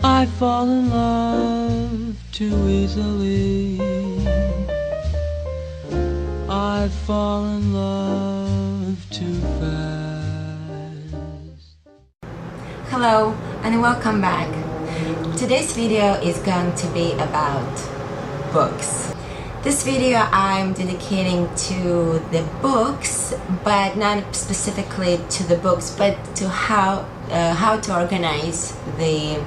I fall in love too easily. I fall in love too fast. Hello and welcome back. Today's video is going to be about books. This video I'm dedicating to the books, but not specifically to the books, but to how to organize the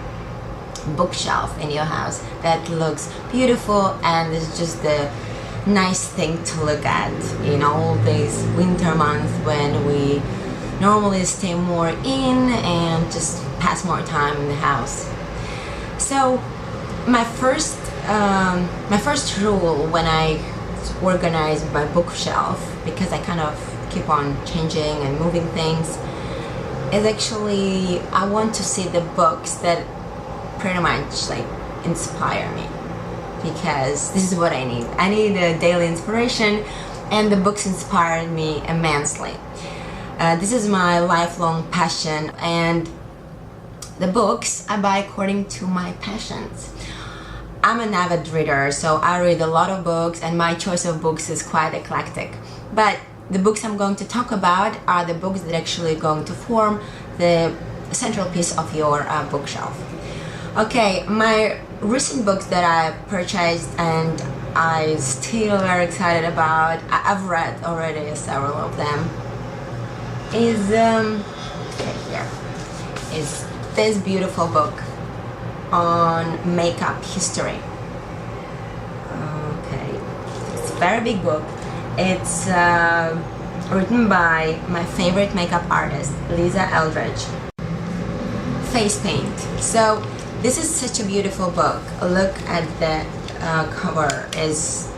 bookshelf in your house that looks beautiful and is just a nice thing to look at in all these winter months when we normally stay more in and just pass more time in the house. So my first rule when I organize my bookshelf, because I kind of keep on changing and moving things, is actually I want to see the books that pretty much like inspire me, because this is what I need. I need a daily inspiration, and the books inspired me immensely. This is my lifelong passion, and the books I buy according to my passions. I'm an avid reader, so I read a lot of books, and my choice of books is quite eclectic. But the books I'm going to talk about are the books that actually are going to form the central piece of your bookshelf. Okay, my recent books that I purchased and I still very excited about, I've read already several of them, is this beautiful book on makeup history. Okay, it's a very big book. It's written by my favorite makeup artist, Eldridge. Face paint. So this is such a beautiful book. Look at the cover. Is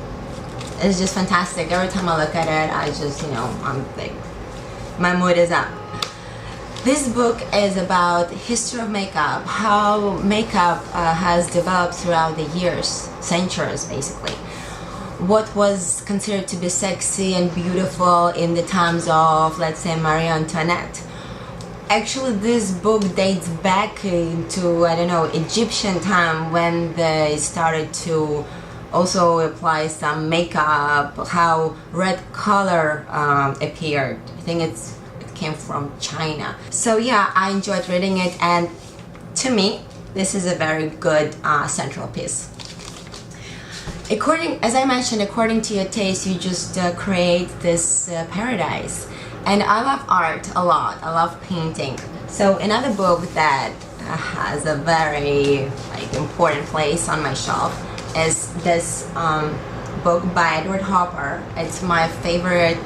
just fantastic. Every time I look at it, I just, I'm like, my mood is up. This book is about history of makeup, how makeup has developed throughout the years, centuries basically. What was considered to be sexy and beautiful in the times of, let's say, Marie Antoinette. Actually, this book dates back into, Egyptian time, when they started to also apply some makeup, how red color appeared. I think it came from China. So yeah, I enjoyed reading it, and to me, this is a very good central piece. As I mentioned, according to your taste, you just create this paradise. And I love art a lot. I love painting. So another book that has a very important place on my shelf is this book by Edward Hopper. It's my favorite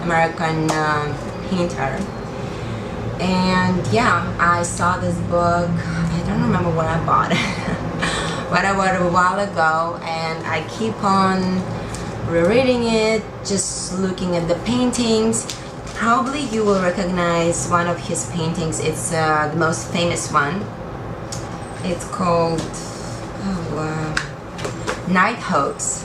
American painter. And yeah, I saw this book. I don't remember when I bought it, but I bought it a while ago, and I keep on rereading it, just looking at the paintings. Probably you will recognize one of his paintings. It's the most famous one. It's called Night Hoax.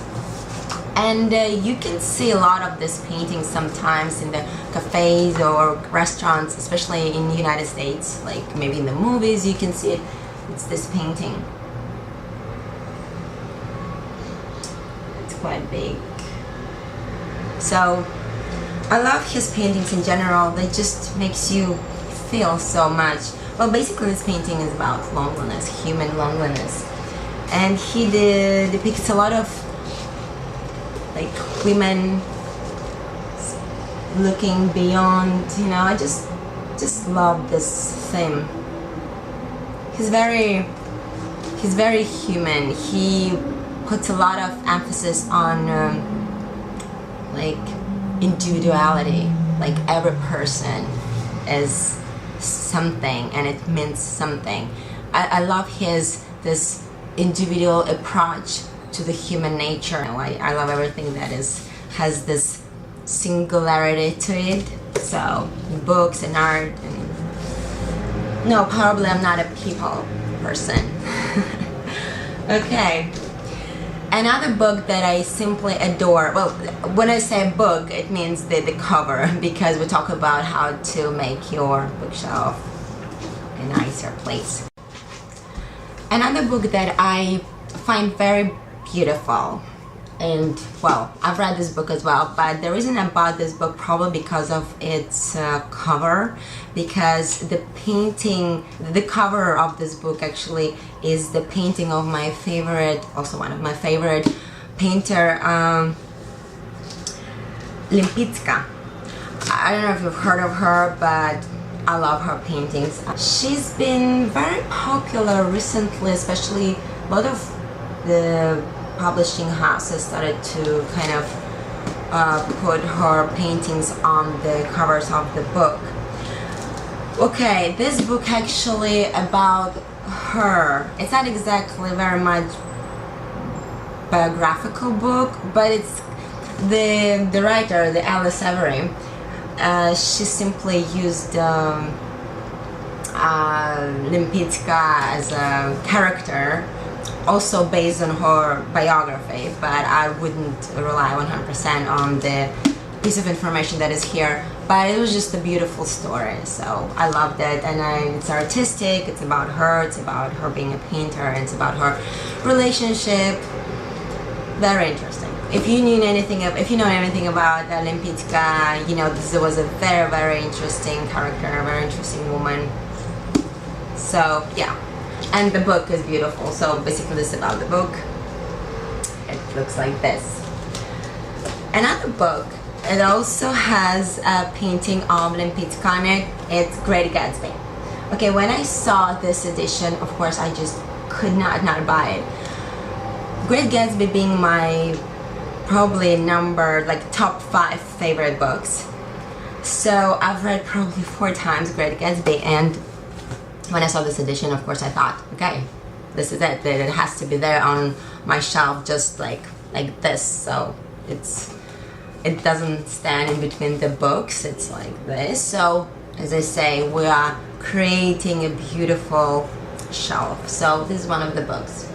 And you can see a lot of this painting sometimes in the cafes or restaurants, especially in the United States, like maybe in the movies you can see it. It's this painting. It's quite big. So I love his paintings in general. They just makes you feel so much. Well, basically this painting is about loneliness, human loneliness, and he depicts a lot of women looking beyond. I just love this theme. He's very human. He puts a lot of emphasis on individuality. Like every person is something and it means something. I love this individual approach to the human nature. I love everything that has this singularity to it. So books and art, and no, probably I'm not a people person. Okay. Another book that I simply adore, well, when I say book, it means the cover, because we talk about how to make your bookshelf a nicer place. Another book that I find very beautiful, and well, I've read this book as well, but the reason I bought this book probably because of its cover, because the painting, the cover of this book actually is the painting of my favorite, also one of my favorite painter, Limpicka. I don't know if you've heard of her, but I love her paintings. She's been very popular recently, especially a lot of the publishing houses started to kind of put her paintings on the covers of the book. Okay, this book actually about her. It's not exactly very much biographical book, but it's the writer, the Ellis Avery. She simply used Limpicka as a character, also based on her biography, but I wouldn't rely 100% on the piece of information that is here. But it was just a beautiful story, so I loved it, and it's artistic. It's about her being a painter, and it's about her relationship. Very interesting. If you know anything about Limpicka, you know this was a very, very interesting character, a very interesting woman. So yeah, and the book is beautiful. So basically, this is about the book. It looks like this. Another book. It also has a painting of Limpicka in it. It's Great Gatsby. Okay, when I saw this edition, of course, I just could not buy it. Great Gatsby being my probably top 5 favorite books. So I've read probably 4 times Great Gatsby, and when I saw this edition, of course, I thought, okay, this is it. It has to be there on my shelf, just like this. So it doesn't stand in between the books. It's like this. So as I say, we are creating a beautiful shelf. So this is one of the books.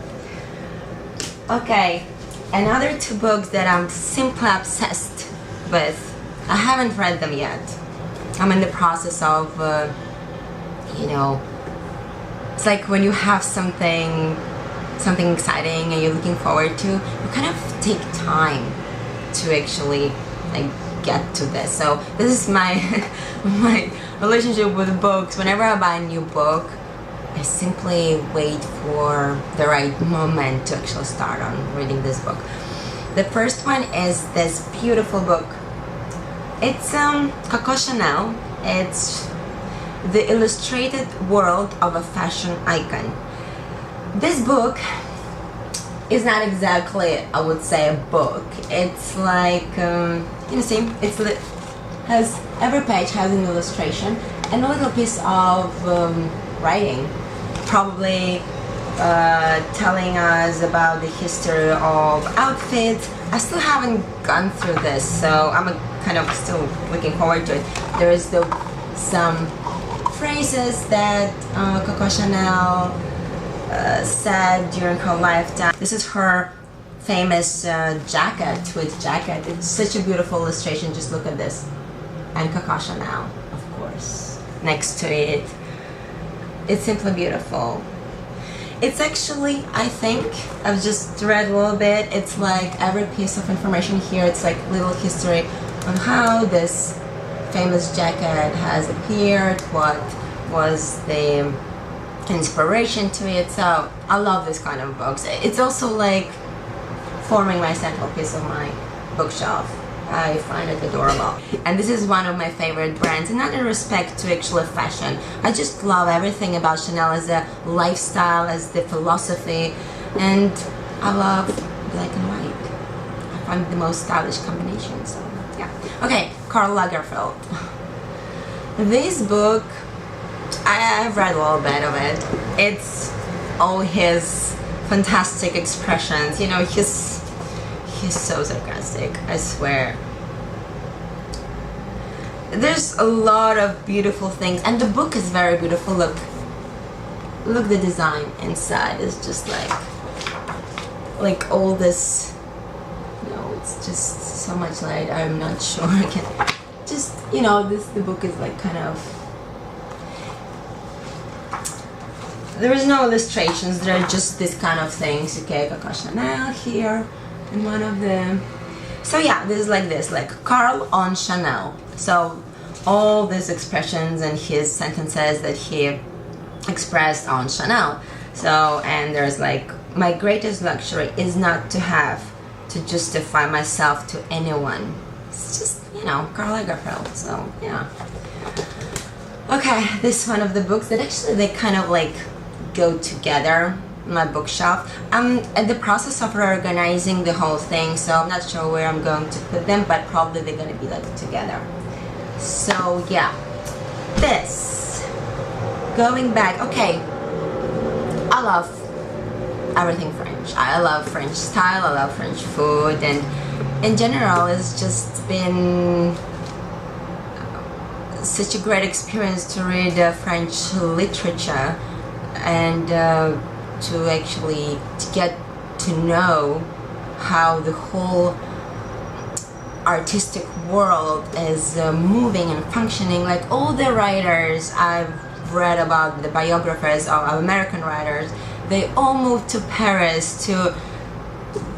Okay, another 2 books that I'm simply obsessed with. I haven't read them yet. I'm in the process of, it's like when you have something exciting and you're looking forward to, you kind of take time to actually get to this. So this is my my relationship with books. Whenever I buy a new book, I simply wait for the right moment to actually start on reading this book. The first one is this beautiful book. It's Coco Chanel. It's The Illustrated World of a Fashion Icon. This book is not exactly, I would say, a book. It's like, has every page has an illustration and a little piece of writing, probably telling us about the history of outfits. I still haven't gone through this, so I'm kind of still looking forward to it. There is some phrases that Coco Chanel said during her lifetime. This is her famous jacket, tweed jacket. It's such a beautiful illustration. Just look at this. And Coco Chanel, of course, next to it. It's simply beautiful. It's actually, I think, I've just read a little bit. It's like every piece of information here, it's like little history on how this famous jacket has appeared, what was the inspiration to it. So I love this kind of books. It's also like forming my central piece of my bookshelf. I find it adorable. And this is one of my favorite brands, and not in respect to actual fashion. I just love everything about Chanel as a lifestyle, as the philosophy, and I love black and white. I find it the most stylish combination, so yeah. Okay, Karl Lagerfeld. This book, I've read a little bit of it. It's all his fantastic expressions. You know, he's so sarcastic, I swear. There's a lot of beautiful things, and the book is very beautiful. Look the design inside is just like all this, it's just so much light. I'm not sure I can just, the book is like kind of, there is no illustrations, there are just this kind of things. Okay, Coco Chanel here in one of them. So yeah, this is like this, like Karl on Chanel. So all these expressions and his sentences that he expressed on Chanel. So, and there's like, my greatest luxury is not to have to justify myself to anyone. It's just, you know, Karl Lagerfeld. So yeah. Okay, this is one of the books that actually they kind of like go together in my bookshelf. I'm at the process of reorganizing the whole thing, so I'm not sure where I'm going to put them, but probably they're going to be like together. So yeah, this, going back, okay, I love everything French. I love French style, I love French food, and in general it's just been such a great experience to read French literature and to actually get to know how the whole artistic world is moving and functioning. Like all the writers I've read about, the biographers of American writers, they all moved to Paris to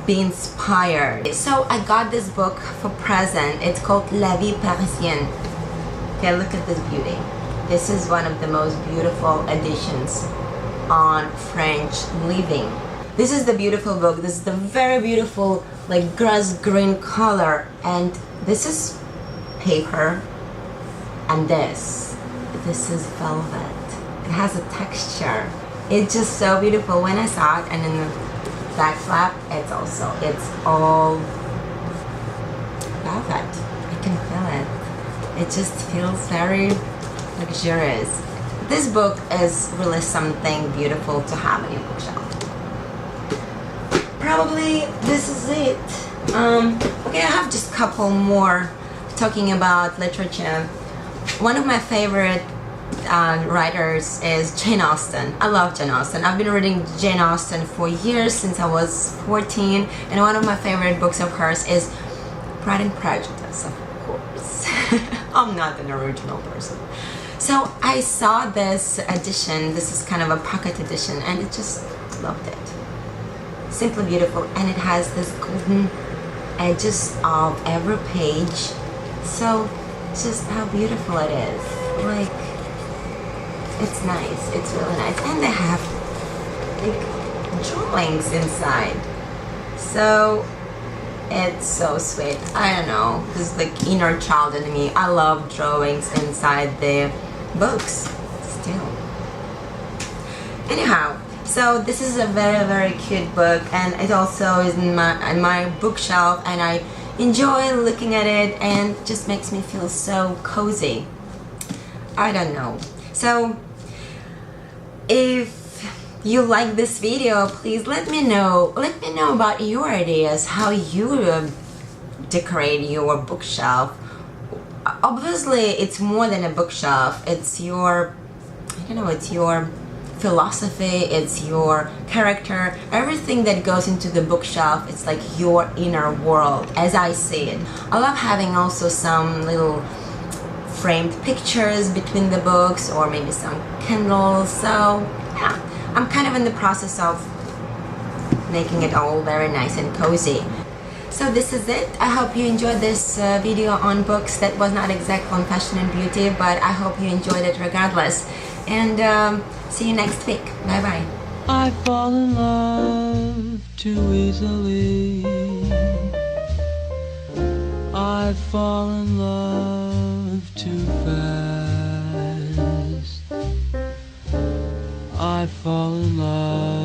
be inspired. So I got this book for present. It's called La Vie Parisienne. Okay, look at this beauty. This is one of the most beautiful editions on French living. This is the beautiful book. This is the very beautiful like grass green color, and this is paper, and this is velvet. It has a texture. It's just so beautiful when I saw it, and in the back flap it's all velvet. I can feel it. It just feels very luxurious. This book is really something beautiful to have in your bookshelf. Probably this is it. Okay, I have just a couple more talking about literature. One of my favorite writers is Jane Austen. I love Jane Austen. I've been reading Jane Austen for years, since I was 14, and one of my favorite books of hers is Pride and Prejudice, of course. I'm not an original person. So I saw this edition. This is kind of a pocket edition, and I just loved it. Simply beautiful, and it has this golden edges of every page. So just how beautiful it is. Like, it's nice. It's really nice, and they have like drawings inside. So it's so sweet. I don't know, this like inner child in me. I love drawings inside the books still. Anyhow, so this is a very cute book, and it also is in my bookshelf, and I enjoy looking at it, and it just makes me feel so cozy. I don't know. So if you like this video, please let me know about your ideas, how you decorate your bookshelf. Obviously it's more than a bookshelf. It's your, I don't know, it's your philosophy, it's your character, everything that goes into the bookshelf. It's like your inner world, as I see it. I love having also some little framed pictures between the books, or maybe some candles. So yeah, I'm kind of in the process of making it all very nice and cozy. So this is it. I hope you enjoyed this video on books that was not exactly on fashion and beauty, but I hope you enjoyed it regardless. And see you next week. Bye bye. I fall in love too easily. I fall in love too fast. I fall in love